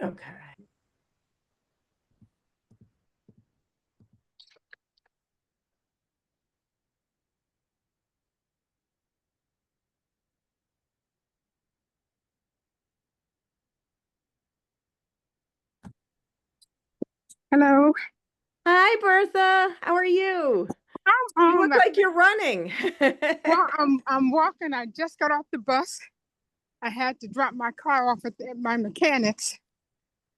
Okay. Hello. Hi, Bertha. How are you? You Um, look like you're running. well, I'm walking. I just got off the bus. I had to drop my car off at my mechanics,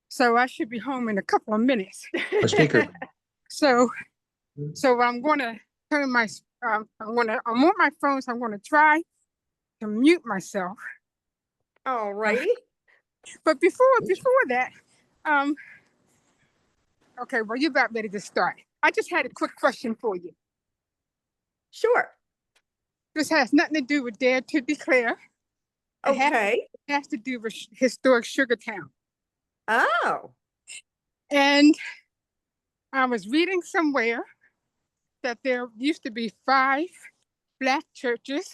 so I should be home in a couple of minutes. Our speaker. So, so I'm gonna turn my I'm on my phone, so I'm gonna try to mute myself. All Uh, righty. but before that, um, okay, well, you're about ready to start. I just had a quick question for you. Sure. This has nothing to do with Dare to Declare. It Okay. has to do with historic Sugartown. Oh. And I was reading somewhere that there used to be 5 Black churches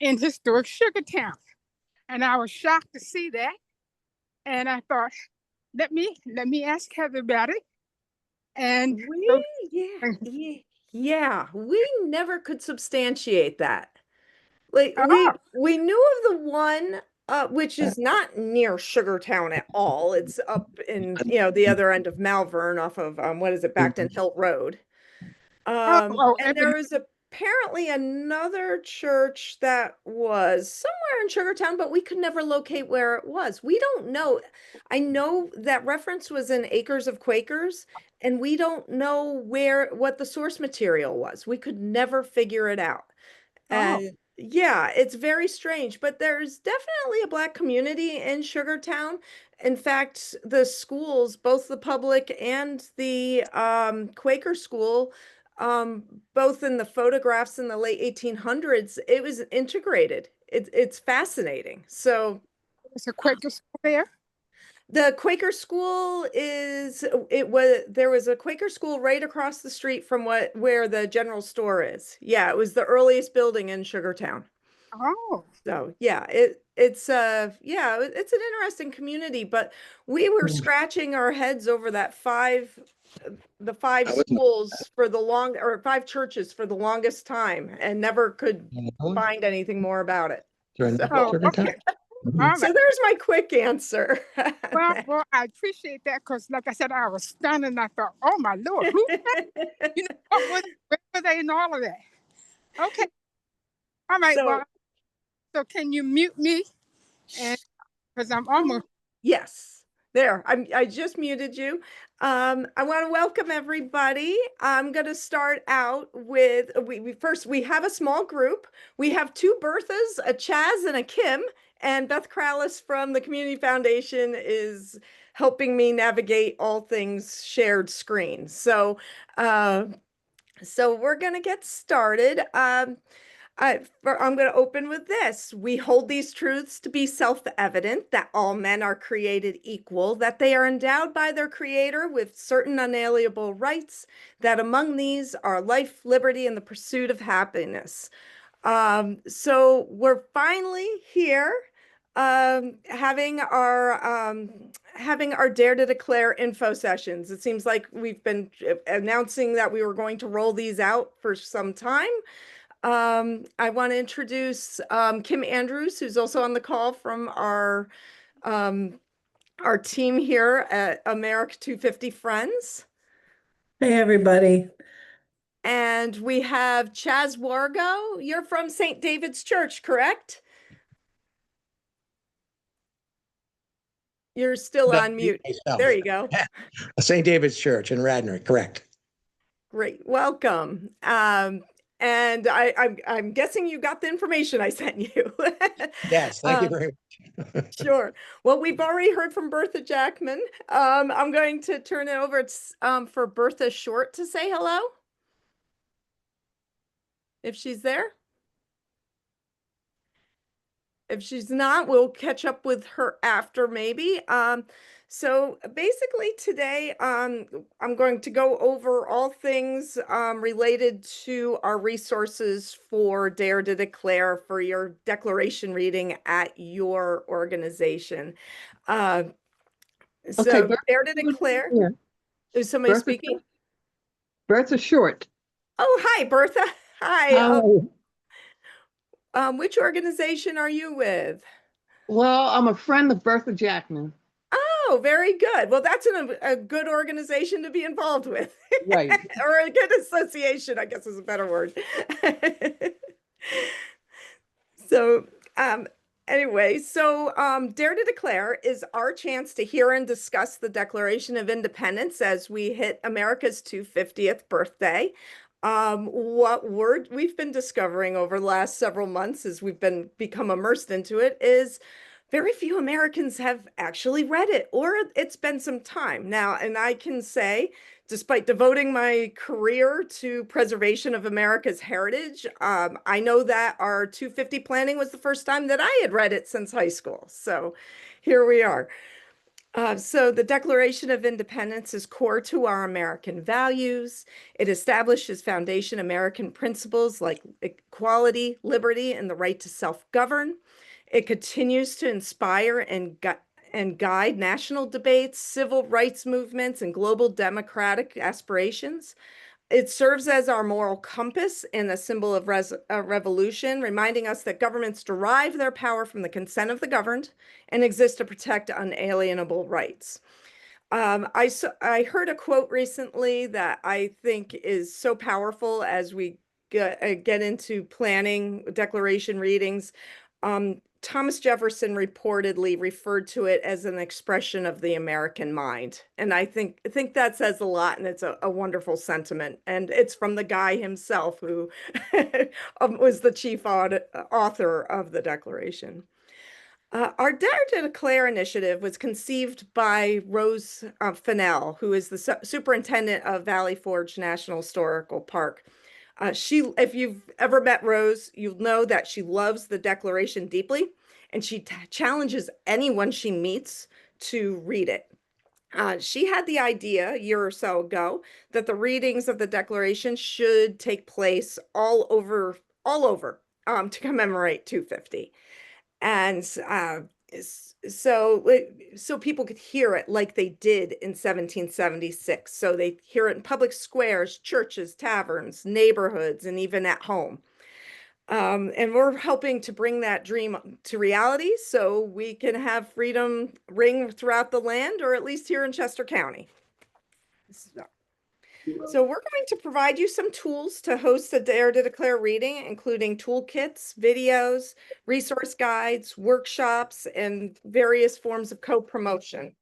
in historic Sugartown. And I was shocked to see that. And I thought, let me ask Heather about it. And so, Yeah, we never could substantiate that. Like oh, we knew of the one which is not near Sugartown at all. It's up in, the other end of Malvern off of what is it, Backton Hill Road. And there was apparently another church that was somewhere in Sugartown, but we could never locate where it was. We don't know. I know that reference was in Acres of Quakers, and we don't know what the source material was. We could never figure it out. oh, And yeah, it's very strange, but there's definitely a Black community in Sugartown. In fact, the schools, both the public and the Quaker school, both in the photographs in the late 1800s, it was integrated. It's fascinating. So it's a Quaker school there. the Quaker school there was a Quaker school right across the street from where the general store is. Yeah, it was the earliest building in Sugartown. Oh, So yeah, it's it's an interesting community, but we were scratching our heads over the five schools for or 5 churches for the longest time and never could find anything more about it. oh, okay. All So right. there's my quick answer. Well, I appreciate that because, like I said, I was stunned and I thought, oh my Lord, where were they and all of that? Okay. All right. Well, So so can you mute me? And because I'm almost. yes, there. I just muted you. I want to welcome everybody. I'm going to start out with we have a small group. We have 2 Berthas, a Chaz and a Kim, and Beth Krallis from the Community Foundation is helping me navigate all things shared screen. So we're going to get started. I'm going to open with this. We hold these truths to be self-evident that all men are created equal, that they are endowed by their creator with certain unalienable rights, that among these are life, liberty, and the pursuit of happiness. So we're finally here having our Dare to Declare info sessions. It seems like we've been announcing that we were going to roll these out for some time. I want to introduce Kim Andrews, who's also on the call from our team here at America 250 Friends. Hey, everybody. And we have Chaz Wargo. You're from St. David's Church, correct? You're still on mute. There you go. St. David's Church in Radnor, correct. Great, welcome. And I'm guessing you got the information I sent you. Yes, thank you very much. Sure. Well, we've already heard from Bertha Jackman. I'm going to turn it over for Bertha Short to say hello, if she's there. If she's not, we'll catch up with her after maybe. So basically today, I'm going to go over all things related to our resources for Dare to Declare for your declaration reading at your organization. So Bertha, dare to declare. yeah, Is somebody Bertha, speaking? Bertha Short. Oh, hi, Bertha. Hi. Hi. Which organization are you with? Well, I'm a friend of Bertha Jackman. Oh, very good. Well, that's a good organization to be involved with. Right. Or a good association, I guess is a better word. So, um, anyway, Dare to Declare is our chance to hear and discuss the Declaration of Independence as we hit America's 250th birthday. We've been discovering over the last several months as we've become immersed into it is very few Americans have actually read it, or it's been some time now. And I can say, despite devoting my career to preservation of America's heritage, I know that our 250 planning was the first time that I had read it since high school. So here we are. So the Declaration of Independence is core to our American values. It establishes foundation American principles like equality, liberty, and the right to self-govern. It continues to inspire and guide national debates, civil rights movements, and global democratic aspirations. It serves as our moral compass and a symbol of revolution, reminding us that governments derive their power from the consent of the governed and exist to protect unalienable rights. I heard a quote recently that I think is so powerful as we get into planning declaration readings. Thomas Jefferson reportedly referred to it as an expression of the American mind. And I think that says a lot, and it's a wonderful sentiment. And it's from the guy himself who was the chief author of the Declaration. Our Dare to Declare initiative was conceived by Rose Fennell, who is the superintendent of Valley Forge National Historical Park. If you've ever met Rose, you'll know that she loves the Declaration deeply, and she challenges anyone she meets to read it. She had the idea a year or so ago that the readings of the Declaration should take place all over to commemorate 250. And so people could hear it like they did in 1776. So they hear it in public squares, churches, taverns, neighborhoods, and even at home. And we're helping to bring that dream to reality so we can have freedom ring throughout the land, or at least here in Chester County. So we're going to provide you some tools to host a Dare to Declare reading, including toolkits, videos, resource guides, workshops, and various forms of co-promotion.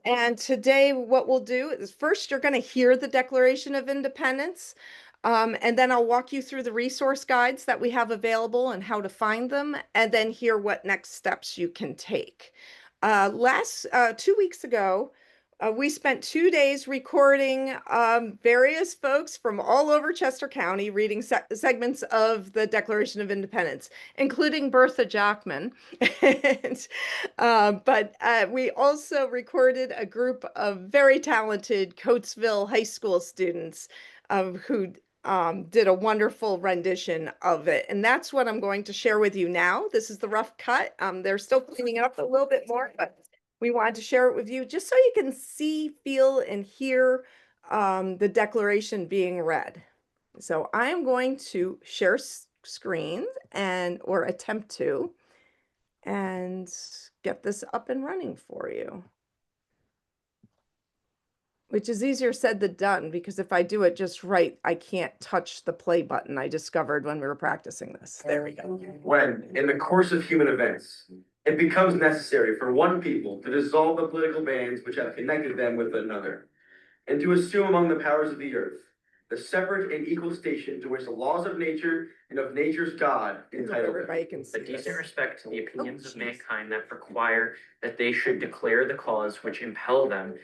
And today what we'll do is first you're going to hear the Declaration of Independence, and then I'll walk you through the resource guides that we have available and how to find them, and then hear what next steps you can take. 2 weeks ago, we spent 2 days recording various folks from all over Chester County reading segments of the Declaration of Independence, including Bertha Jackman. But we also recorded a group of very talented Coatesville High School students who did a wonderful rendition of it. And that's what I'm going to share with you now. This is the rough cut. They're still cleaning it up a little bit more, but we wanted to share it with you just so you can see, feel, and hear the Declaration being read. So I am going to share screen or attempt to, and get this up and running for you. Which is easier said than done, because if I do it just right, I can't touch the play button I discovered when we were practicing this. There we go. When, in the course of human events, it becomes necessary for one people to dissolve the political bands which have connected them with another, and to assume among the powers of the earth the separate and equal station to which the laws of nature and of nature's God entitle them. Everybody can see A decent this. respect to the opinions of geez. mankind that require that they should declare the cause which impel them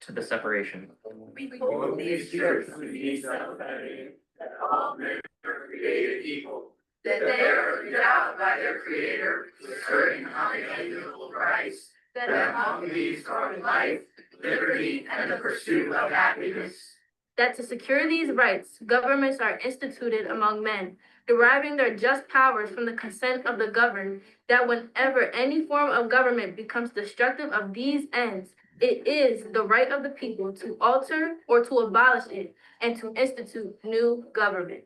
to the separation. We hold these truths to be self-evident, that all men are created equal, that they are endowed by their Creator with certain unalienable rights, that among these are life, liberty, and the pursuit of happiness. That to secure these rights, governments are instituted among men, deriving their just powers from the consent of the governed, that whenever any form of government becomes destructive of these ends, it is the right of the people to alter or to abolish it and to institute new government.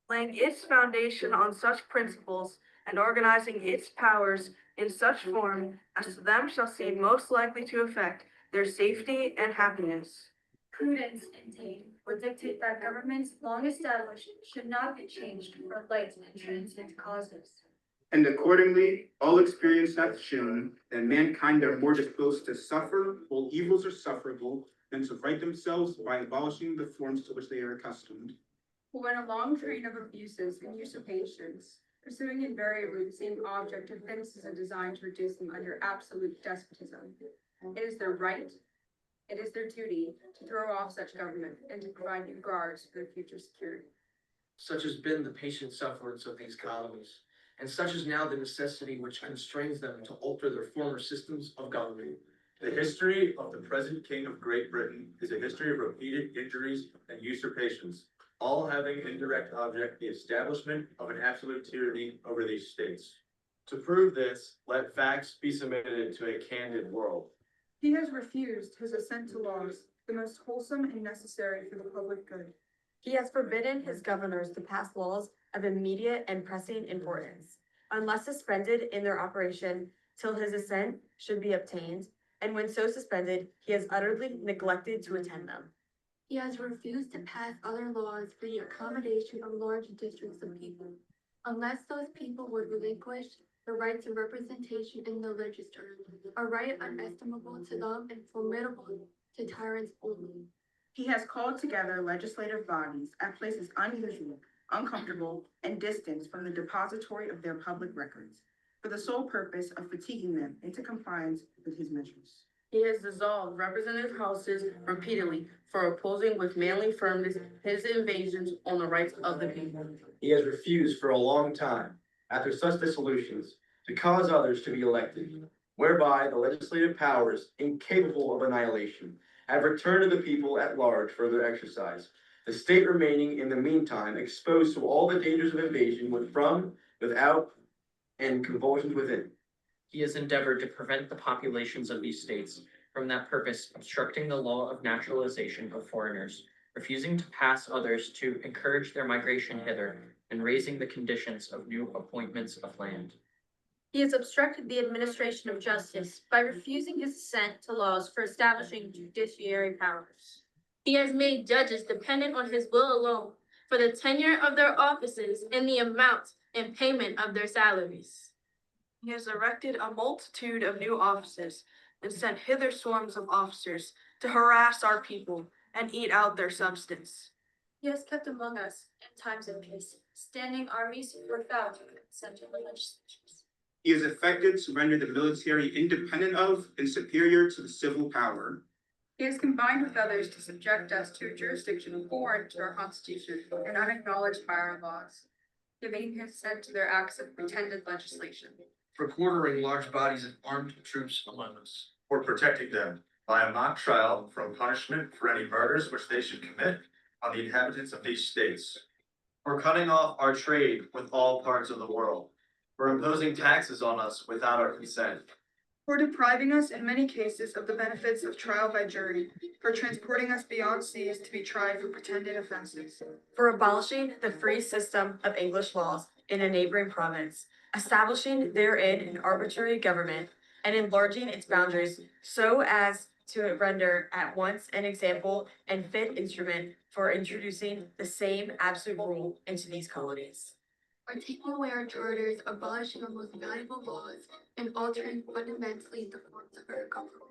Laying its foundation on such principles and organizing its powers in such form as to them shall seem most likely to affect their safety and happiness. Prudence and tame would dictate that governments long established should not be changed for light and transient causes. And accordingly, all experience hath shown that mankind are more disposed to suffer while evils are sufferable than to right themselves by abolishing the forms to which they are accustomed. When a long train of abuses and usurpations, pursuing invariably the same object, offenses are designed to reduce them under absolute despotism, it is their right, it is their duty to throw off such government and to provide new guards for their future security. Such has been the patient sufferance of these colonies, and such is now the necessity which constrains them to alter their former systems of government. The history of the present King of Great Britain is a history of repeated injuries and usurpations, all having indirect object the establishment of an absolute tyranny over these states. To prove this, let facts be submitted to a candid world. He has refused his assent to laws, the most wholesome and necessary for the public good. He has forbidden his governors to pass laws of immediate and pressing importance, unless suspended in their operation till his assent should be obtained, and when so suspended, he has utterly neglected to attend them. He has refused to pass other laws for the accommodation of large districts of people, unless those people would relinquish the rights of representation in the legislature, a right unestimable to them and formidable to tyrants only. He has called together legislative bodies at places unusual, uncomfortable, and distant from the depository of their public records, for the sole purpose of fatiguing them into compliance with his measures. He has dissolved representative houses repeatedly for opposing with manly firmness his invasions on the rights of the people. He has refused for a long time, after such dissolutions, to cause others to be elected, whereby the legislative powers, incapable of annihilation, have returned to the people at large for their exercise, the state remaining in the meantime exposed to all the dangers of invasion from, without, and convulsions within. He has endeavored to prevent the populations of these states from that purpose, obstructing the law of naturalization of foreigners, refusing to pass others to encourage their migration hither, and raising the conditions of new appointments of land. He has obstructed the administration of justice by refusing his assent to laws for establishing judiciary powers. He has made judges dependent on his will alone for the tenure of their offices and the amount and payment of their salaries. He has erected a multitude of new offices and sent hither swarms of officers to harass our people and eat out their substance. He has kept among us, in times of peace, standing armies without the consent of the legislatures. He is effected to render the military independent of and superior to the civil power. He has combined with others to subject us to a jurisdiction foreign to our Constitution and unacknowledged by our laws, giving his assent to their acts of pretended legislation. For quartering large bodies of armed troops among us. For protecting them by a mock trial from punishment for any murders which they should commit on the inhabitants of these states. For cutting off our trade with all parts of the world. For imposing taxes on us without our consent. For depriving us in many cases of the benefits of trial by jury, for transporting us beyond seas to be tried for pretended offenses. For abolishing the free system of English laws in a neighboring province, establishing therein an arbitrary government, and enlarging its boundaries so as to render at once an example and fit instrument for introducing the same absolute rule into these colonies. By taking away our charters, abolishing our most valuable laws, and altering fundamentally the forms of our government.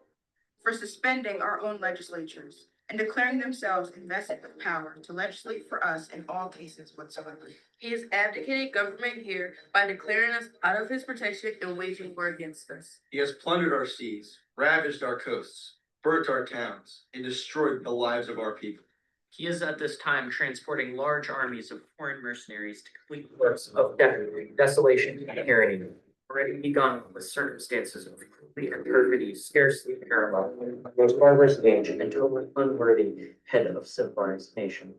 For suspending our own legislatures and declaring themselves invested with power to legislate for us in all cases whatsoever. He has abdicated government here by declaring us out of his protection and waging war against us. He has plundered our seas, ravaged our coasts, burnt our towns, and destroyed the lives of our people. He is at this time transporting large armies of foreign mercenaries to complete works of desolation and tyranny, already begun with circumstances of cruelty and perfidy scarcely parallel, the most barbarous age and totally unworthy head of civilized nation.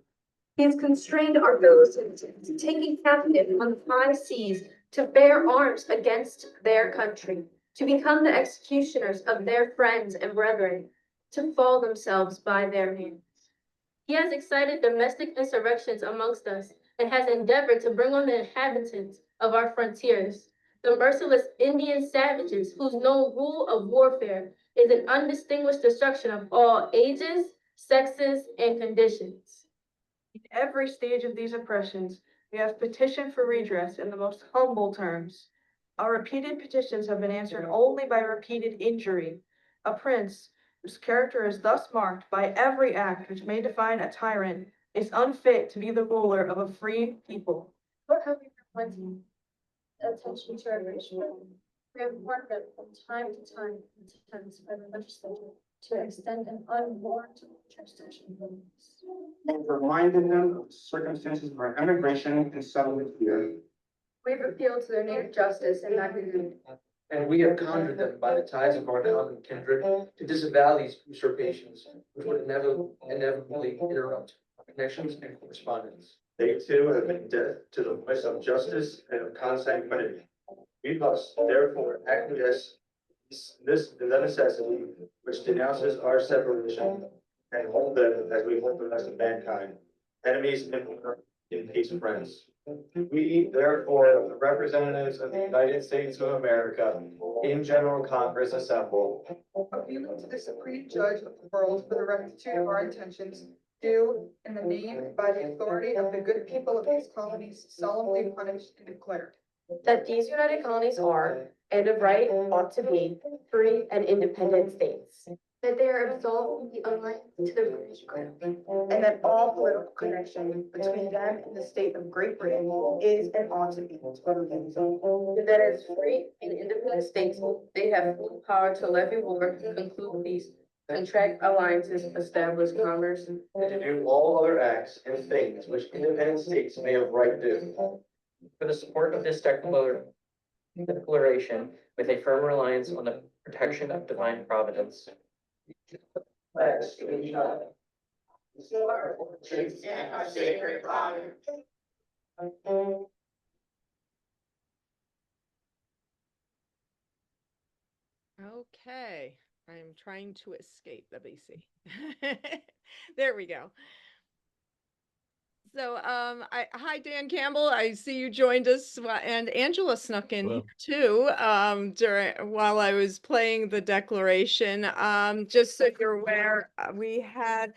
He has constrained our fellow citizens, taking captive on the high seas to bear arms against their country, to become the executioners of their friends and brethren, to fall themselves by their hands. He has excited domestic insurrections amongst us and has endeavored to bring on the inhabitants of our frontiers the merciless Indian savages whose known rule of warfare is an undistinguished destruction of all ages, sexes, and conditions. In every stage of these oppressions, we have petitioned for redress in the most humble terms. Our repeated petitions have been answered only by repeated injury. A prince, whose character is thus marked by every act which may define a tyrant, is unfit to be the ruler of a free people. What have we been attention to our racial? We have warned them from time to time in attempts by the legislature to extend an unwarranted jurisdiction. And reminded them of the circumstances of our immigration and settlement here. We've appealed to their native justice and magnitude. And we have conjured them by the ties of our common kindred to disavow these usurpations, which would inevitably interrupt our connections and correspondence. They too have been deaf to the voice of justice and of consanguinity. We must therefore acquiesce the necessity which denounces our separation and hold them as we hold the rest of mankind, enemies in peace friends. We therefore, the representatives of the United States of America, in General Congress assemble, Appealing to the Supreme Judge of the world for the rectitude of our intentions, do, in the name by the authority of the good people of these colonies, solemnly punish and declare That these United Colonies are, and of right ought to be, free and independent states. That they are absolved from the alliance to the British Crown. and that all political connection between them and the state of Great Britain is and ought to be That as free and independent states, they have full power to levy war, conclude peace, contract alliances, establish commerce, And to do all other acts and things which independent states may of right do. For the support of this declaration with a firm reliance on the protection of divine providence. Let's do each other. Our fortunes and our sacred honor. Okay, I'm trying to escape. Let me see. There we go. So, hi Dan Campbell. I see you joined us, and Angela snuck in here too. While I was playing the declaration. Just so you're aware, we had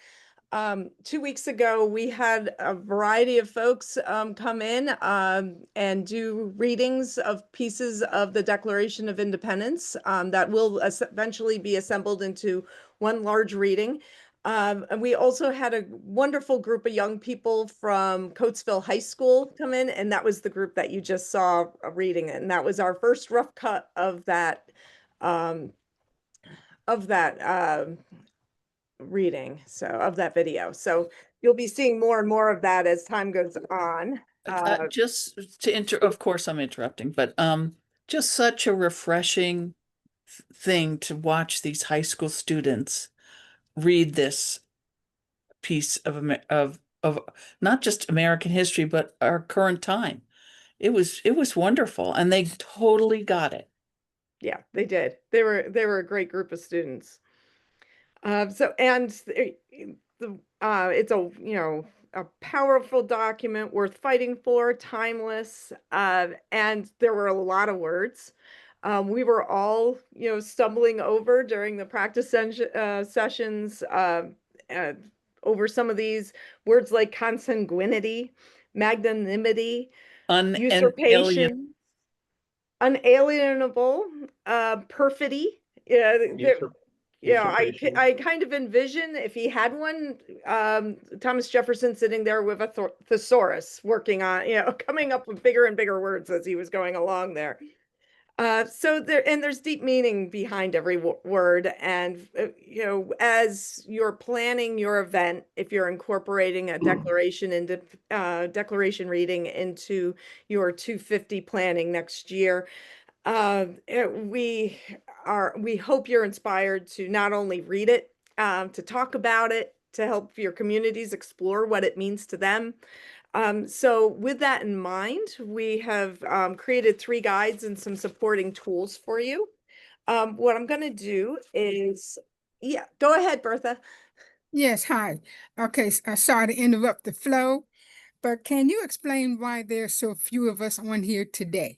2 weeks ago, we had a variety of folks come in and do readings of pieces of the Declaration of Independence that will eventually be assembled into one large reading. And we also had a wonderful group of young people from Coatesville High School come in, and that was the group that you just saw reading it. And that was our first rough cut of that reading, so of that video. So you'll be seeing more and more of that as time goes on. Just to of course I'm interrupting, but just such a refreshing thing to watch these high school students read this piece of not just American history, but our current time. It was wonderful, and they totally got it. Yeah, they did. They were a great group of students. So, and it's a powerful document worth fighting for, timeless, and there were a lot of words. We were all, stumbling over during the practice sessions over some of these words like consanguinity, magnanimity, usurpation, unalienable, perfidy. I kind of envision if he had one, Thomas Jefferson sitting there with a thesaurus working on, coming up with bigger and bigger words as he was going along there. So there's deep meaning behind every word. And, as you're planning your event, if you're incorporating a declaration reading into your 250 planning next year, we hope you're inspired to not only read it, to talk about it, to help your communities explore what it means to them. So with that in mind, we have created 3 guides and some supporting tools for you. What I'm going to do is, yeah, go ahead, Bertha. Yes, hi. Okay, sorry to interrupt the flow, but can you explain why there's so few of us on here today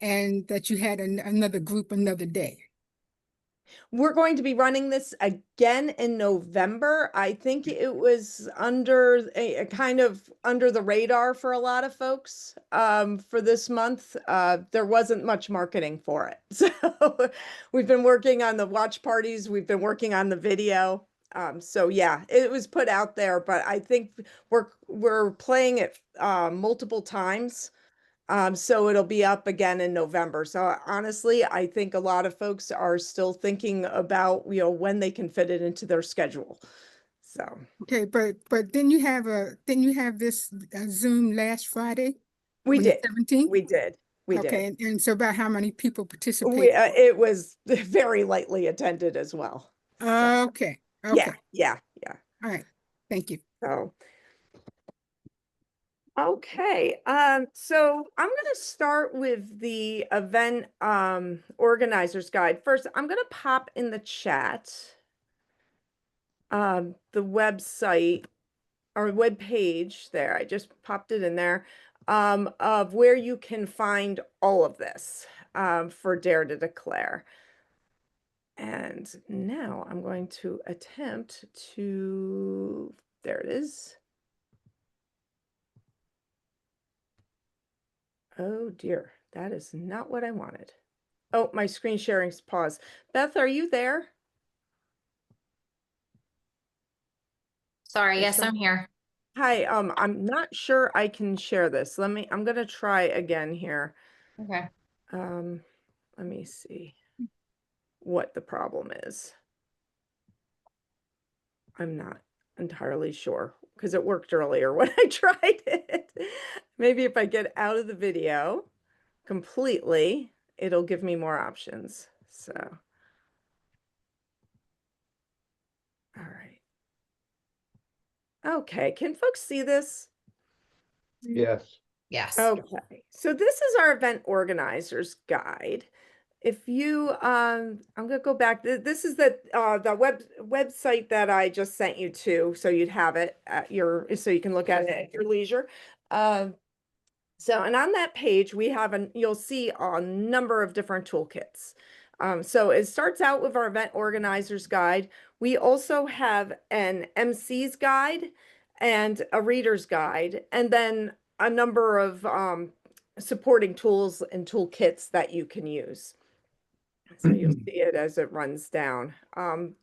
and that you had another group another day? We're going to be running this again in November. I think it was under a kind of under the radar for a lot of folks for this month. There wasn't much marketing for it. So we've been working on the watch parties. We've been working on the video. So yeah, it was put out there, but I think we're playing it multiple times. So it'll be up again in November. So honestly, I think a lot of folks are still thinking about, when they can fit it into their schedule. So Okay, but didn't you have this Zoom last Friday we on the did, 17th? we did. Okay, and so about how many people We, participated? it was very lightly attended as well. So, Okay, yeah, okay. yeah. All right, thank you. So, okay, so I'm going to start with the event organizer's guide. First, I'm going to pop in the chat the website or web page there. I just popped it in there of where you can find all of this for Dare to Declare. And now I'm going to attempt to, there it is. Oh dear, that is not what I wanted. Oh, my screen sharing's paused. Beth, are you there? Sorry, yes, I'm here. Hi, I'm not sure I can share this. I'm gonna try again here. Okay. Let me see what the problem is. I'm not entirely sure because it worked earlier when I tried it. Maybe if I get out of the video completely, it'll give me more options. So, all right. Okay, can folks see this? Yes. Yes. Okay, so this is our event organizer's guide. If you, I'm gonna go back. This is the website that I just sent you to, so you'd have it at so you can look at it at your leisure. And on that page, you'll see a number of different toolkits. So it starts out with our event organizer's guide. We also have an MC's guide and a reader's guide, and then a number of supporting tools and toolkits that you can use. So you'll see it as it runs down.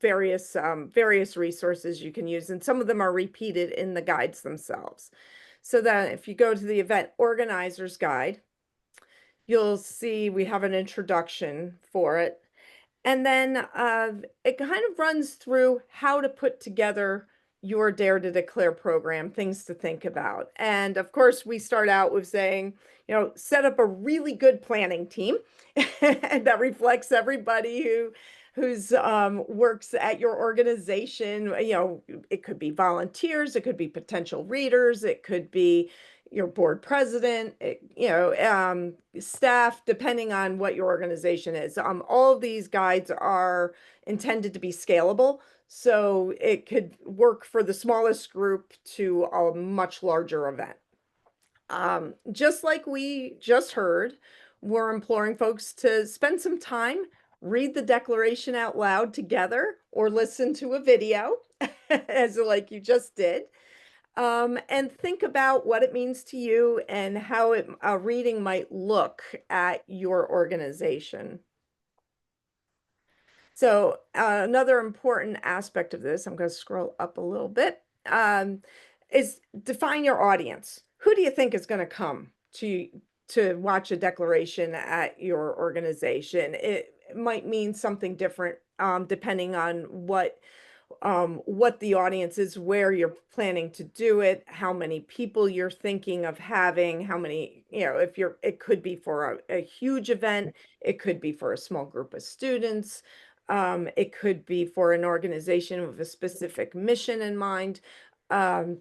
Various resources you can use, and some of them are repeated in the guides themselves. So that if you go to the event organizer's guide, you'll see we have an introduction for it. And then it kind of runs through how to put together your Dare to Declare program, things to think about. And of course, we start out with saying, set up a really good planning team and that reflects everybody who's works at your organization. It could be volunteers, it could be potential readers, it could be your board president, staff, depending on what your organization is. All of these guides are intended to be scalable, so it could work for the smallest group to a much larger event. Just like we just heard, we're imploring folks to spend some time, read the declaration out loud together, or listen to a video, as like you just did. And think about what it means to you and how a reading might look at your organization. So another important aspect of this, I'm going to scroll up a little bit, is define your audience. Who do you think is going to come to watch a declaration at your organization? It might mean something different depending on what the audience is, where you're planning to do it, how many people you're thinking of having, how many, it could be for a huge event, it could be for a small group of students. It could be for an organization with a specific mission in mind. And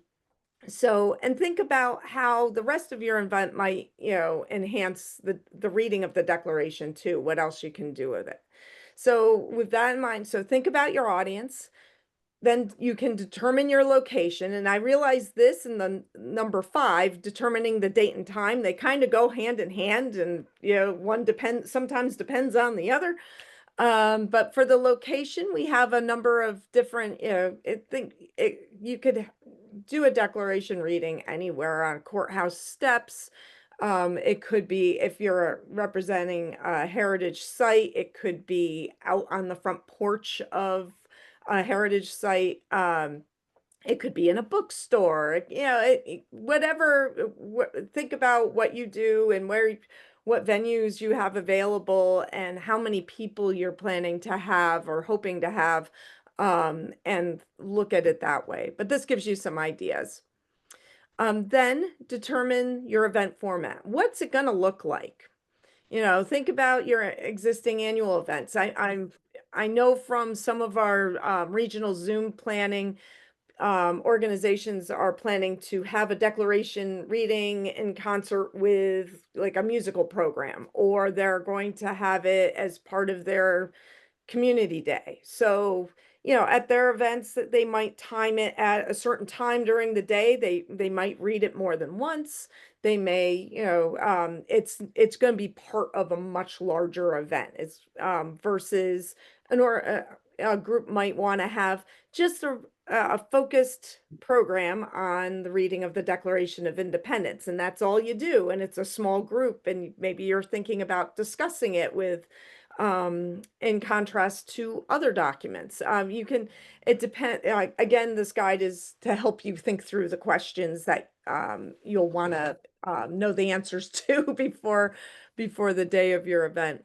think about how the rest of your event might, enhance the reading of the declaration too, what else you can do with it. So with that in mind, so think about your audience, then you can determine your location. And I realize this in the number 5, determining the date and time, they kind of go hand in hand, and one sometimes depends on the other. But for the location, we have a number of different, you could do a declaration reading anywhere on courthouse steps. It could be, if you're representing a heritage site, it could be out on the front porch of a heritage site. It could be in a bookstore, whatever. Think about what you do and what venues you have available and how many people you're planning to have or hoping to have, and look at it that way. But this gives you some ideas. Then determine your event format. What's it going to look like? Think about your existing annual events. I know from some of our regional Zoom planning, organizations are planning to have a declaration reading in concert with like a musical program, or they're going to have it as part of their community day. So, at their events, that they might time it at a certain time during the day. They might read it more than once. They may, it's going to be part of a much larger event. It's versus a group might want to have just a focused program on the reading of the Declaration of Independence, and that's all you do. And it's a small group, and maybe you're thinking about discussing it with, in contrast to other documents. It depends. Again, this guide is to help you think through the questions that you'll want to know the answers to before the day of your event.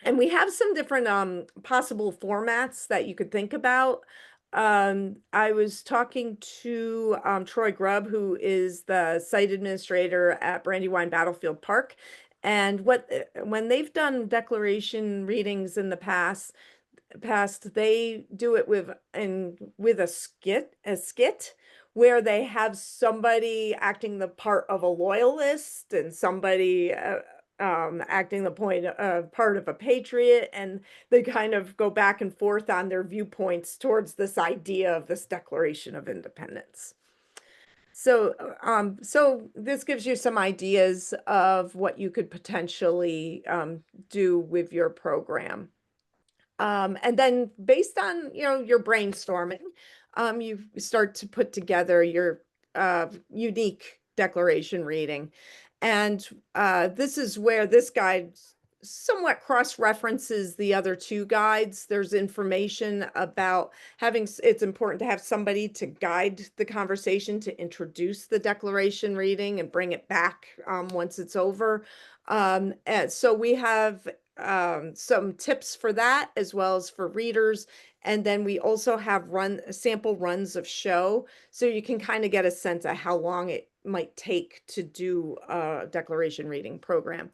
And we have some different possible formats that you could think about. I was talking to Troy Grubb, who is the site administrator at Brandywine Battlefield Park. And when they've done declaration readings in the past, they do it with a skit where they have somebody acting the part of a loyalist and somebody acting the part of a patriot, and they kind of go back and forth on their viewpoints towards this idea of this Declaration of Independence. So this gives you some ideas of what you could potentially do with your program. And then based on, your brainstorming, you start to put together your unique declaration reading. And this is where this guide somewhat cross-references the other 2 guides. There's information about it's important to have somebody to guide the conversation, to introduce the declaration reading and bring it back once it's over. And so we have some tips for that, as well as for readers. And then we also have sample runs of show, so you can kind of get a sense of how long it might take to do a declaration reading program.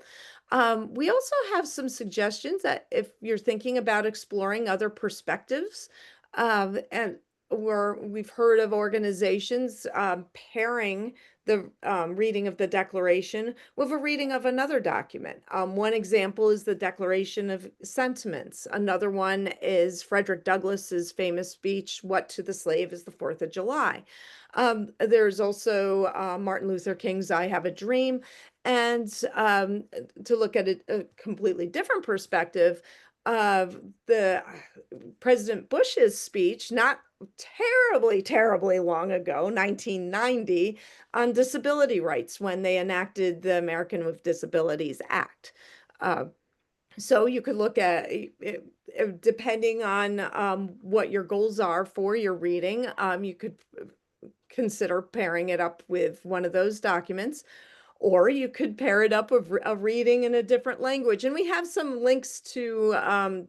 We also have some suggestions that if you're thinking about exploring other perspectives, and we've heard of organizations pairing the reading of the Declaration with a reading of another document. One example is the Declaration of Sentiments. Another one is Frederick Douglass's famous speech, "What to the Slave is the 4th of July." There's also Martin Luther King's "I Have a Dream." And to look at a completely different perspective of the President Bush's speech, not terribly long ago, 1990, on disability rights, when they enacted the American with Disabilities Act. So you could look at it, depending on what your goals are for your reading, you could consider pairing it up with one of those documents. Or you could pair it up with a reading in a different language. And we have some links to the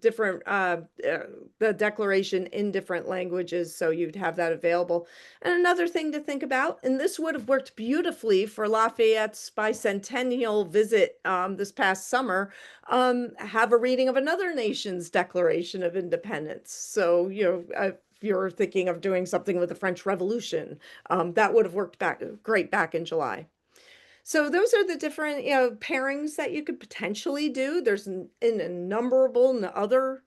Declaration in different languages, so you'd have that available. And another thing to think about, and this would have worked beautifully for Lafayette's bicentennial visit this past summer, have a reading of another nation's Declaration of Independence. So, if you're thinking of doing something with the French Revolution, that would have worked great back in July. So those are the different, pairings that you could potentially do. There's an innumerable other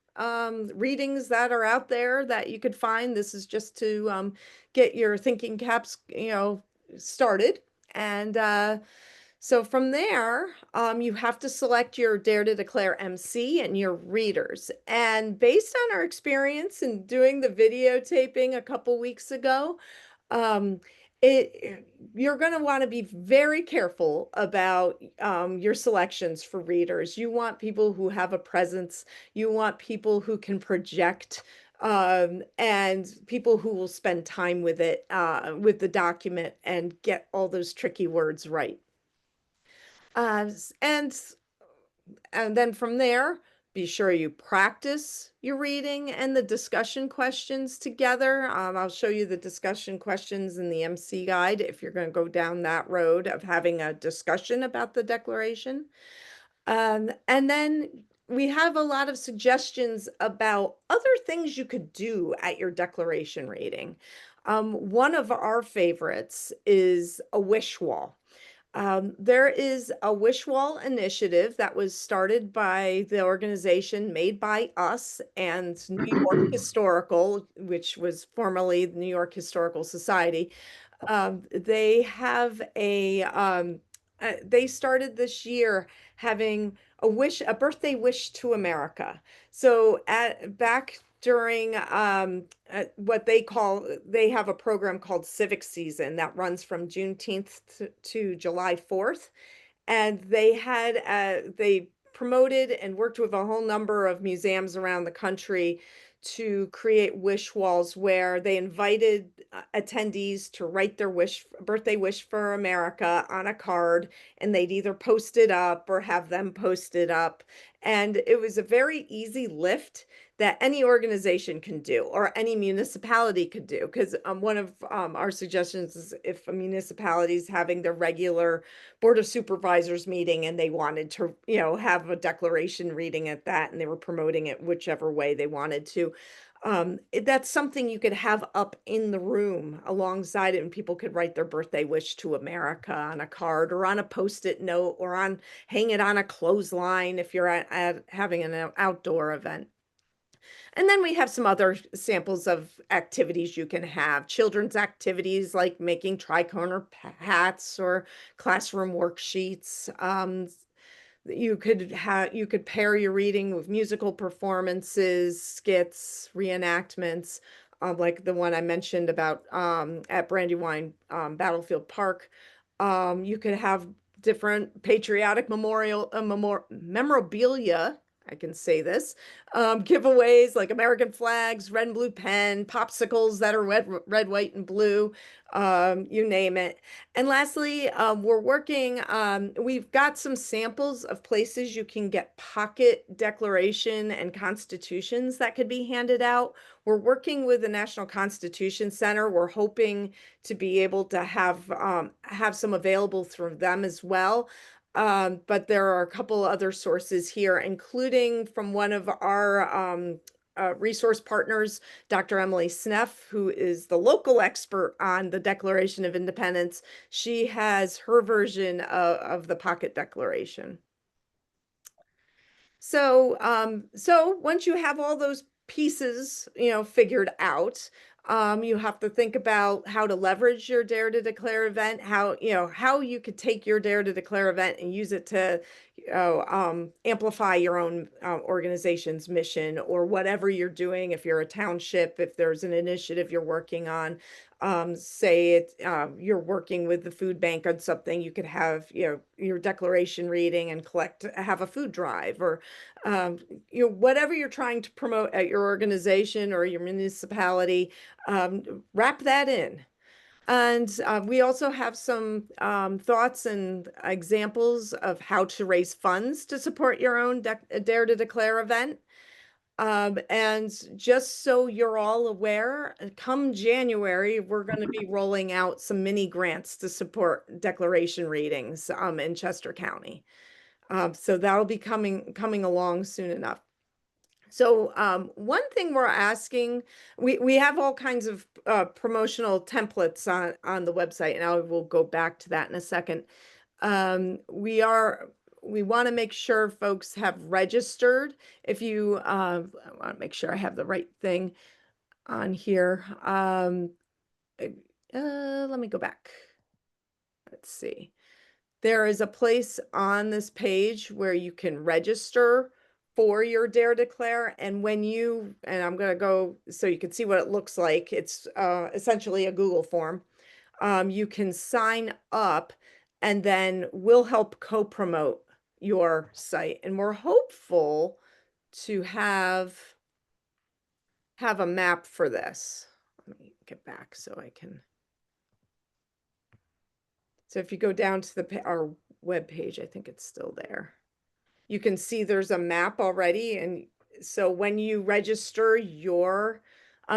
readings that are out there that you could find. This is just to get your thinking caps, started. And so from there, you have to select your Dare to Declare MC and your readers. And based on our experience in doing the videotaping a couple weeks ago, um, you're going to want to be very careful about your selections for readers. You want people who have a presence. You want people who can project, and people who will spend time with it, with the document, and get all those tricky words right. And then from there, be sure you practice your reading and the discussion questions together. I'll show you the discussion questions in the MC guide if you're going to go down that road of having a discussion about the Declaration. And then we have a lot of suggestions about other things you could do at your Declaration reading. One of our favorites is a wish wall. There is a wish wall initiative that was started by the organization Made by Us and New York Historical, which was formerly the New York Historical Society. They have they started this year having a birthday wish to America. So back during what they have a program called Civic Season that runs from Juneteenth to July 4th. And they promoted and worked with a whole number of museums around the country to create wish walls where they invited attendees to write their birthday wish for America on a card, and they'd either post it up or have them post it up. And it was a very easy lift that any organization can do or any municipality could do. Because one of our suggestions is if a municipality is having their regular Board of Supervisors meeting and they wanted to, have a declaration reading at that, and they were promoting it whichever way they wanted to. That's something you could have up in the room alongside it, and people could write their birthday wish to America on a card or on a post-it note or hang it on a clothesline if you're at having an outdoor event. And then we have some other samples of activities you can have. Children's activities like making tricorner hats or classroom worksheets. You could pair your reading with musical performances, skits, reenactments, like the one I mentioned about at Brandywine Battlefield Park. You could have different patriotic memorabilia. I can say this, giveaways like American flags, red and blue pen, popsicles that are red, white, and blue, you name it. And lastly, we've got some samples of places you can get pocket declaration and constitutions that could be handed out. We're working with the National Constitution Center. We're hoping to be able to have some available through them as well. But there are a couple other sources here, including from one of our resource partners, Dr. Emily Sneff, who is the local expert on the Declaration of Independence. She has her version of the Pocket Declaration. So, once you have all those pieces, figured out, you have to think about how to leverage your Dare to Declare event, how you could take your Dare to Declare event and use it to, amplify your own organization's mission or whatever you're doing. If you're a township, if there's an initiative you're working on, say you're working with the food bank on something, you could have, your declaration reading and have a food drive or, whatever you're trying to promote at your organization or your municipality, wrap that in. And we also have some thoughts and examples of how to raise funds to support your own Dare to Declare event. And just so you're all aware, come January, we're going to be rolling out some mini grants to support declaration readings in Chester County. So that'll be coming along soon enough. So one thing we're asking, we have all kinds of promotional templates on the website, and I will go back to that in a second. We want to make sure folks have registered. If you, I want to make sure I have the right thing on here. Let me go back. Let's see. There is a place on this page where you can register for your Dare Declare. And and I'm going to go so you can see what it looks like. It's essentially a Google form. You can sign up and then we'll help co-promote your site. And we're hopeful to have a map for this. Let me get back so I can. So if you go down to our web page, I think it's still there. You can see there's a map already. And so when you register your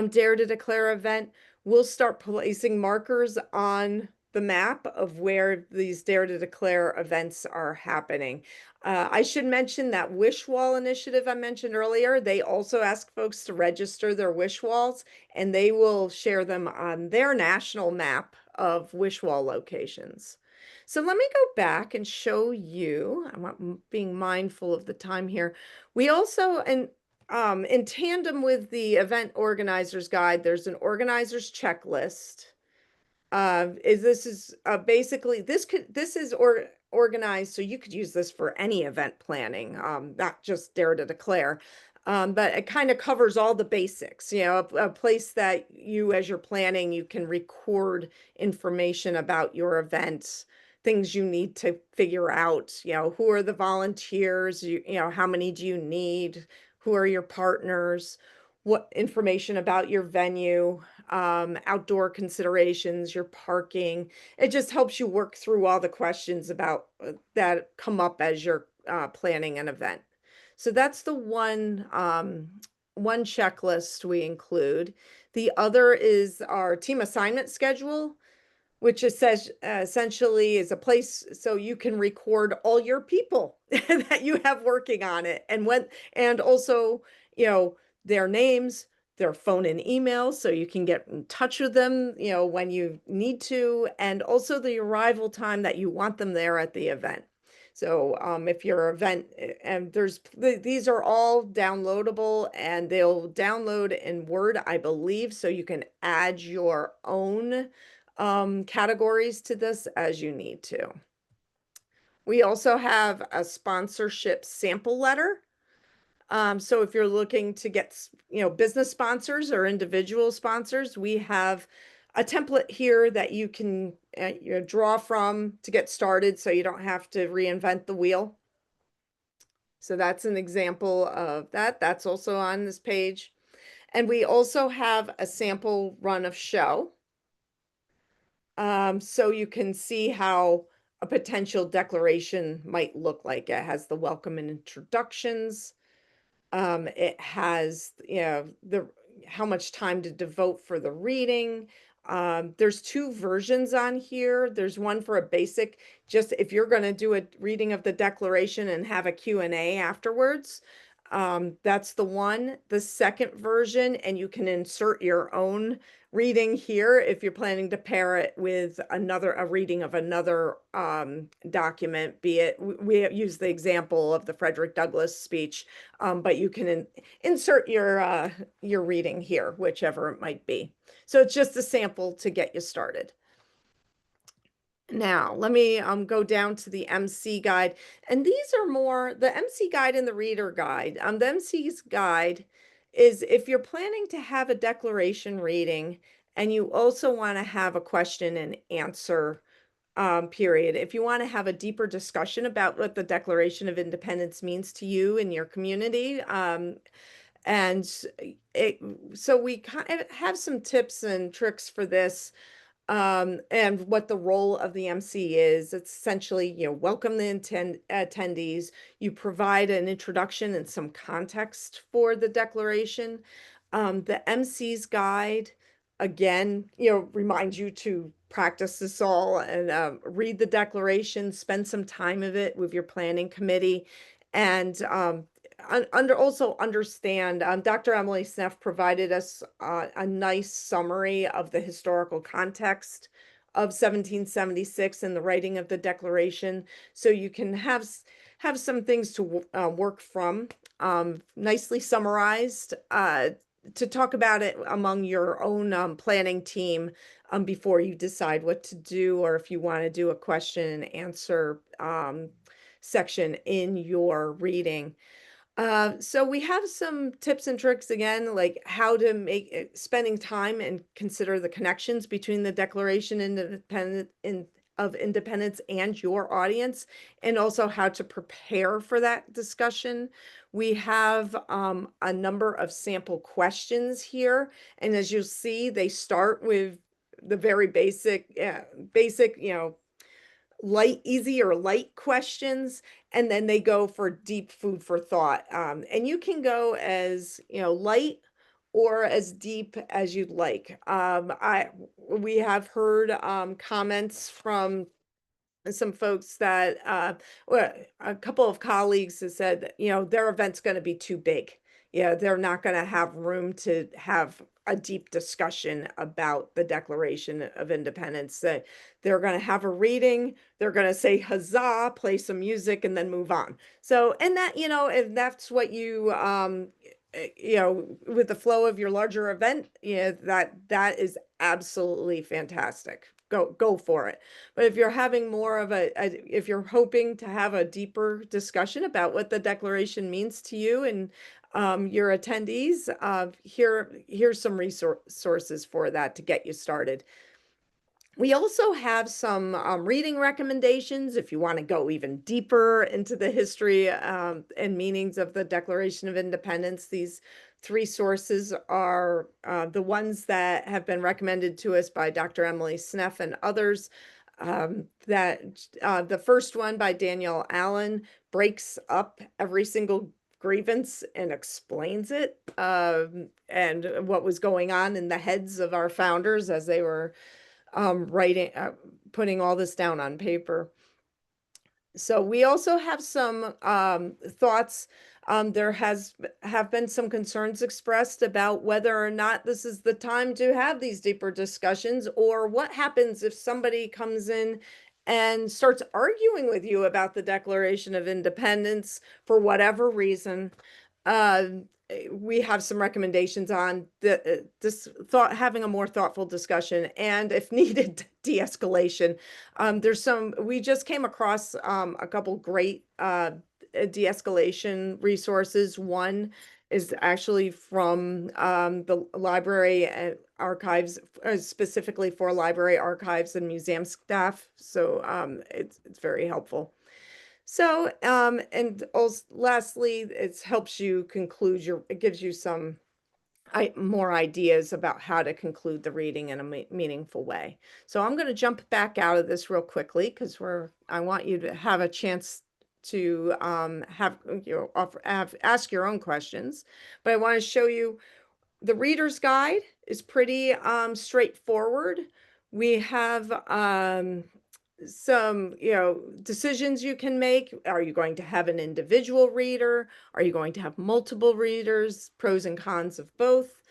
Dare to Declare event, we'll start placing markers on the map of where these Dare to Declare events are happening. I should mention that wish wall initiative I mentioned earlier. They also ask folks to register their wish walls, and they will share them on their national map of wish wall locations. So let me go back and show you. I'm being mindful of the time here. We also, in tandem with the event organizer's guide, there's an organizer's checklist. This is basically this is organized so you could use this for any event planning, not just Dare to Declare. But it kind of covers all the basics, a place that you, as you're planning, you can record information about your events, things you need to figure out, who are the volunteers, how many do you need, who are your partners, what information about your venue, outdoor considerations, your parking. It just helps you work through all the questions about that come up as you're planning an event. So that's the one checklist we include. The other is our team assignment schedule, which essentially is a place so you can record all your people that you have working on it, and also, their names, their phone and email, so you can get in touch with them, when you need to, and also the arrival time that you want them there at the event. So if your event, and these are all downloadable, and they'll download in Word, I believe, so you can add your own categories to this as you need to. We also have a sponsorship sample letter. So if you're looking to get, business sponsors or individual sponsors, we have a template here that you can draw from to get started so you don't have to reinvent the wheel. So that's an example of that. That's also on this page. And we also have a sample run of show. So you can see how a potential declaration might look like. It has the welcome and introductions. It has, how much time to devote for the reading. There's two versions on here. There's one for a basic, just if you're going to do a reading of the declaration and have a Q&A afterwards. That's the one. The second version, and you can insert your own reading here if you're planning to pair it with a reading of another document, be it, we use the example of the Frederick Douglass speech, but you can insert your reading here, whichever it might be. So it's just a sample to get you started. Now, let me go down to the MC guide. And these are more the MC guide and the reader guide. The MC's guide is if you're planning to have a declaration reading and you also want to have a question and answer period. If you want to have a deeper discussion about what the Declaration of Independence means to you and your community, so we kind of have some tips and tricks for this. and what the role of the MC is. It's essentially, welcome the attendees. You provide an introduction and some context for the declaration. The MC's guide, again, reminds you to practice this all and read the declaration, spend some time of it with your planning committee, and also understand, Dr. Emily Sneff provided us a nice summary of the historical context of 1776 and the writing of the Declaration, so you can have some things to work from, nicely summarized, to talk about it among your own planning team before you decide what to do, or if you want to do a question and answer section in your reading. So we have some tips and tricks again, like how to make it, spending time and consider the connections between the Declaration of Independence and your audience, and also how to prepare for that discussion. We have a number of sample questions here, and as you'll see, they start with the very basic, easy or light questions, and then they go for deep food for thought. And you can go as, light or as deep as you'd like. We have heard comments from some folks that well, a couple of colleagues have said that, their event's going to be too big. Yeah, they're not going to have room to have a deep discussion about the Declaration of Independence. That they're going to have a reading, they're going to say huzzah, play some music, and then move on. So, and that, if that's what you with the flow of your larger event, that is absolutely fantastic. Go for it. But if you're having more of if you're hoping to have a deeper discussion about what the Declaration means to you and your attendees, here's some resources for that to get you started. We also have some reading recommendations if you want to go even deeper into the history and meanings of the Declaration of Independence. These three sources are the ones that have been recommended to us by Dr. Emily Sneff and others. The first one by Danielle Allen breaks up every single grievance and explains it, and what was going on in the heads of our founders as they were putting all this down on paper. So we also have some thoughts. There have been some concerns expressed about whether or not this is the time to have these deeper discussions, or what happens if somebody comes in and starts arguing with you about the Declaration of Independence for whatever reason. We have some recommendations on having a more thoughtful discussion, and if needed, de-escalation. We just came across a couple great de-escalation resources. One is actually from the library and archives, specifically for library archives and museum staff. So it's very helpful. So, and also, lastly, it helps you conclude it gives you some more ideas about how to conclude the reading in a meaningful way. So I'm going to jump back out of this real quickly because I want you to have a chance to ask your own questions, but I want to show you the reader's guide is pretty straightforward. We have some, decisions you can make. Are you going to have an individual reader? Are you going to have multiple readers? Pros and cons of both.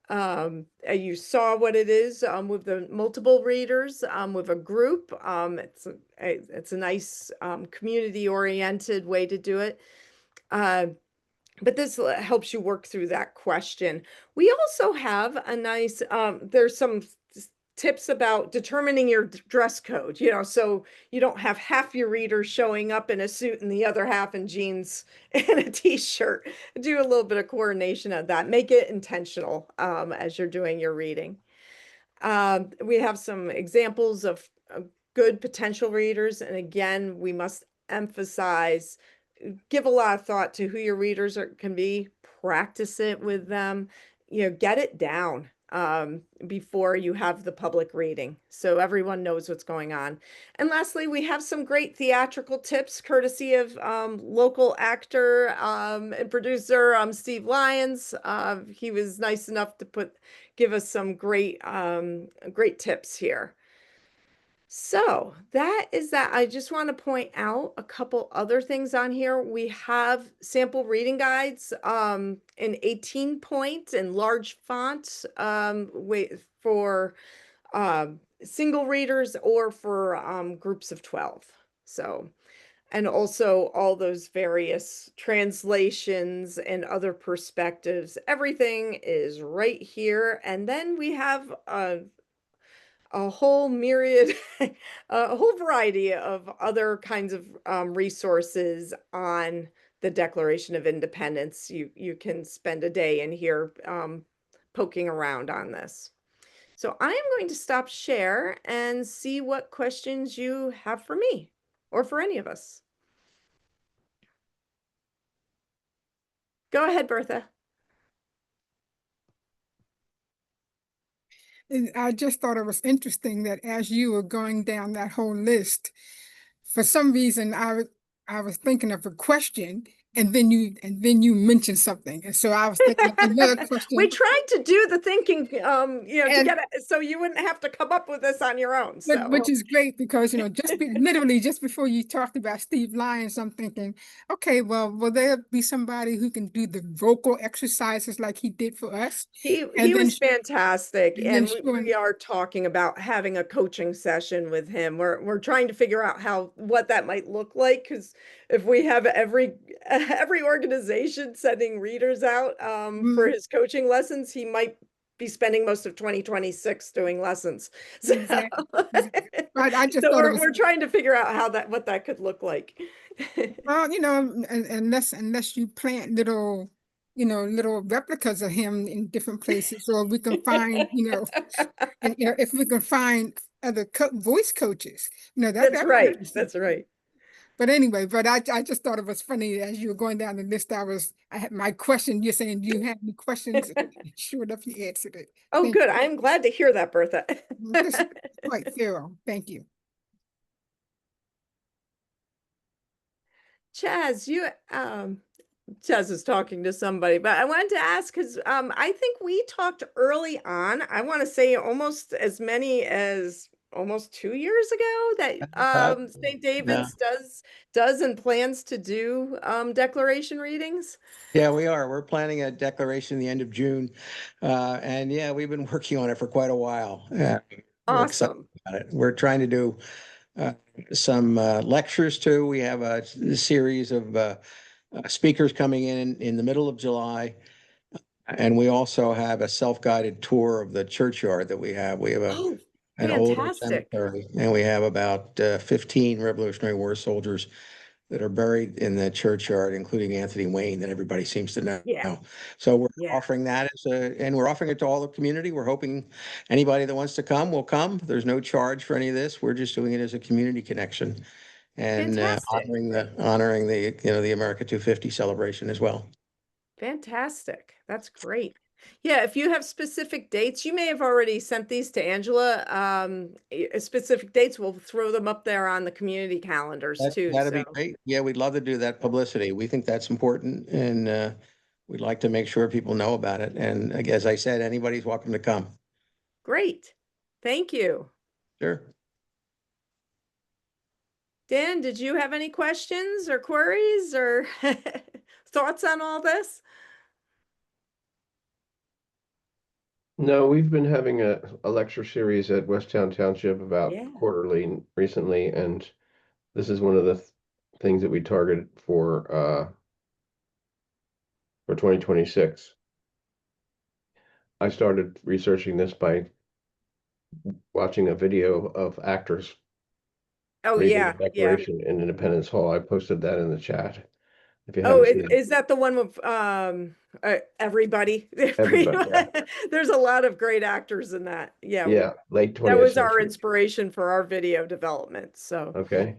You saw what it is with the multiple readers with a group. It's a nice community-oriented way to do it. But this helps you work through that question. We also have a nice, there's some tips about determining your dress code, so you don't have half your readers showing up in a suit and the other half in jeans and a t-shirt. Do a little bit of coordination of that. Make it intentional as you're doing your reading. We have some examples of good potential readers. And again, we must emphasize, give a lot of thought to who your readers can be, practice it with them, get it down. before you have the public reading, so everyone knows what's going on. And lastly, we have some great theatrical tips courtesy of local actor and producer Steve Lyons. He was nice enough to give us some great tips here. So that is that. I just want to point out a couple other things on here. We have sample reading guides in 18 point and large font for single readers or for groups of 12. So, and also all those various translations and other perspectives. Everything is right here. And then we have a whole myriad, a whole variety of other kinds of resources on the Declaration of Independence. You can spend a day in here poking around on this. So I am going to stop share and see what questions you have for me or for any of us. Go ahead, Bertha. And I just thought it was interesting that as you were going down that whole list, for some reason I was thinking of a question, and then you mentioned something, and so I was thinking of another question. We tried to do the thinking, to And- get it so you wouldn't have to come up with this on your own. So Which is great because, literally just before you talked about Steve Lyons, I'm thinking, okay, well, will there be somebody who can do the vocal exercises like he did for us? he And then was fantastic, and then and we showing- are talking about having a coaching session with him. We're trying to figure out what that might look like, because if we have every organization sending readers out for his coaching lessons, he might be spending most of 2026 doing lessons. So, Exactly. But I just so thought it was we're trying to figure out what that could look like. well, unless you plant little replicas of him in different places, or we can find, and if we can find other voice coaches, That's that right. might be That's right. But anyway, I just thought it was funny as you were going down the list. I had my question. You're saying, do you have any questions? Sure enough, you answered it. Oh, Thank good. you. I'm glad to hear that, Bertha. This is quite thorough. Thank you. Chaz, Chaz is talking to somebody, but I wanted to ask because I think we talked early on. I want to say almost as many as almost 2 years ago that St. David's does and plans to do declaration readings. Yeah, we are. We're planning a declaration the end of June. And yeah, we've been working on it for quite a while. We're excited Awesome. about it. We're trying to do some lectures too. We have a series of speakers coming in the middle of July. And we also have a self-guided tour of the churchyard that we have. We have Oh, an older fantastic. cemetery, and we have about 15 Revolutionary War soldiers that are buried in the churchyard, including Anthony Wayne, that everybody seems to know. Yeah. So we're Yeah. offering that and we're offering it to all the community. We're hoping anybody that wants to come will come. There's no charge for any of this. We're just doing it as a community connection and Fantastic. honoring the America 250 celebration as well. Fantastic. That's great. Yeah, if you have specific dates, you may have already sent these to Angela. Specific dates, we'll throw them up there on the community calendars too. That'd be So great. Yeah, we'd love to do that publicity. We think that's important, and we'd like to make sure people know about it. And as I said, anybody's welcome to come. great. Thank you. Sure. Dan, did you have any questions or queries or thoughts on all this? No, we've been having a lecture series at Westtown Township about Yeah. quarterly recently, and this is one of the things that we targeted for 2026. I started researching this by watching a video of actors Oh, reading yeah. the Yeah. Declaration in Independence Hall. I posted that in the chat. If you Oh, haven't seen it, is that the one with everybody? everybody, yeah. There's a lot of great actors in that. Yeah. Yeah, late That 20th was our century. inspiration for our video development. So, Okay.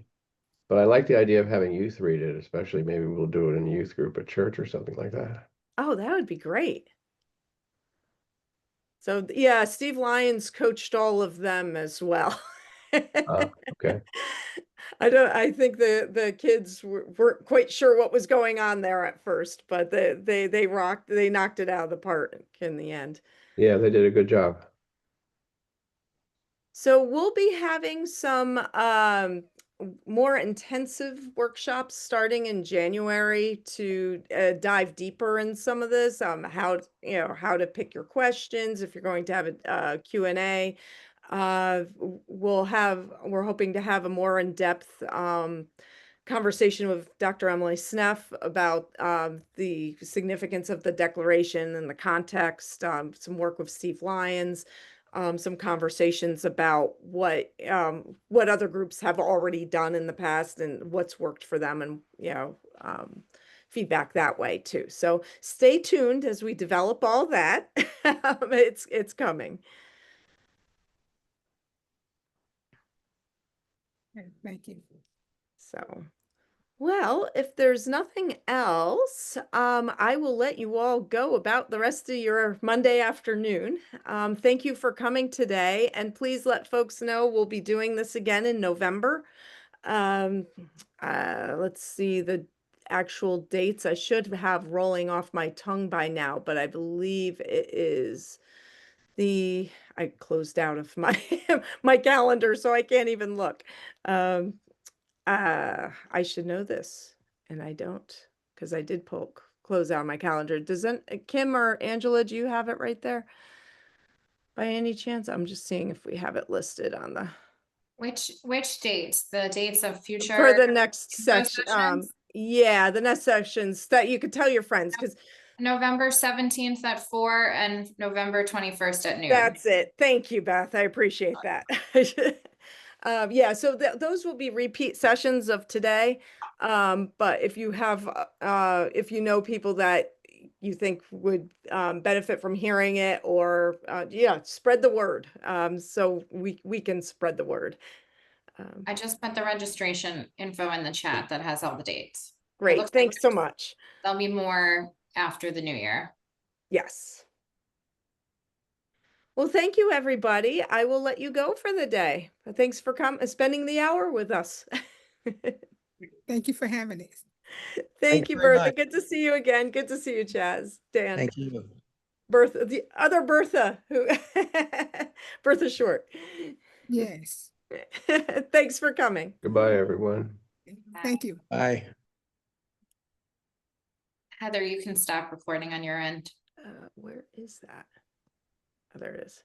But I like the idea of having youth read it, especially maybe we'll do it in a youth group at church or something like that. oh, that would be great. So yeah, Steve Lyons coached all of them as well. Okay. I think the kids weren't quite sure what was going on there at first, but they knocked it out of the park in the end. Yeah, they did a good job. So we'll be having some more intensive workshops starting in January to dive deeper in some of this, how to pick your questions if you're going to have a Q&A. We're hoping to have a more in-depth conversation with Dr. Emily Sneff about the significance of the Declaration and the context, some work with Steve Lyons, some conversations about what other groups have already done in the past and what's worked for them, and feedback that way too. So stay tuned as we develop all that. It's coming. Thank you. So, well, if there's nothing else, I will let you all go about the rest of your Monday afternoon. Thank you for coming today, and please let folks know we'll be doing this again in November. Let's see the actual dates. I should have rolling off my tongue by now, but I believe it is I closed out of my my calendar, so I can't even look. I should know this, and I don't, because I did close out my calendar. Doesn't Kim or Angela, do you have it right there by any chance? I'm just seeing if we have it listed on the Which dates? The dates of future for the next info session. sessions? Yeah, the next sessions that you could tell your friends, because November 17th at 4 and November 21st at noon. that's it. Thank you, Beth. I appreciate that. Yeah, so those will be repeat sessions of today. But if you have, if you know people that you think would benefit from hearing it, or yeah, spread the word. So we can spread the word. I just put the registration info in the chat that has all the dates. Great, thanks so much. There'll be more after the new year. Yes. Well, thank you, everybody. I will let you go for the day. But thanks for spending the hour with us. Thank you for having us. Thank you, very Bertha. much. Good to see you again. Good to see you, Chaz. Dan. Thank you. Bertha, the other Bertha, who Bertha Short. Yes. Thanks for coming. Goodbye, everyone. Thank you. Bye. Heather, you can stop recording on your end. Where is that? Oh, there it is.